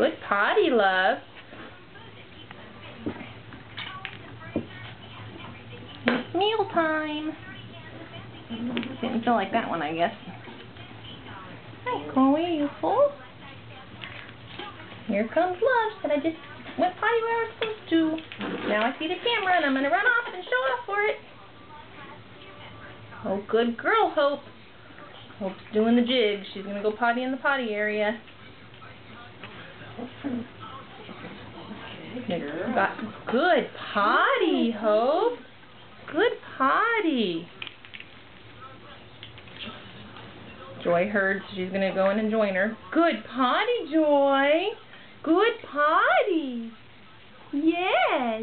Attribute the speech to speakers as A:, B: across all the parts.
A: Good potty, love. It's meal time. Didn't feel like that one, I guess. Hi, Chloe, you full? Here comes lunch that I just went potty where I was supposed to. Now I see the camera and I'm going to run off and show off for it. Oh, good girl, Hope. Hope's doing the jig. She's going to go potty in the potty area. Good potty, Hope. Good potty. Joy heard, so she's going to go in and join her. Good potty, Joy. Good potty. Yes.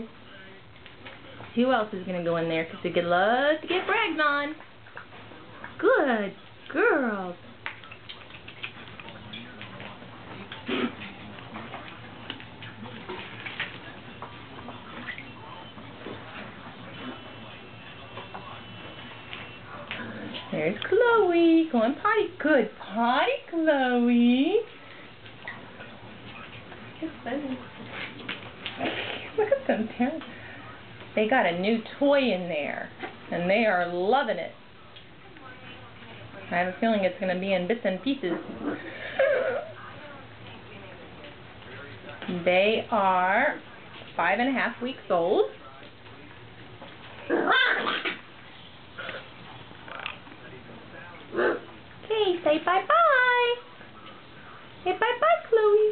A: Who else is going to go in there? Because they could love to get bragged on. Good girl. There's Chloe. Going potty. Good potty, Chloe. Look at them parents. They got a new toy in there, and they are loving it. I have a feeling it's going to be in bits and pieces. They are 5.5 weeks old. Okay, say bye-bye. Say bye-bye, Chloe.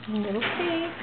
A: Little face.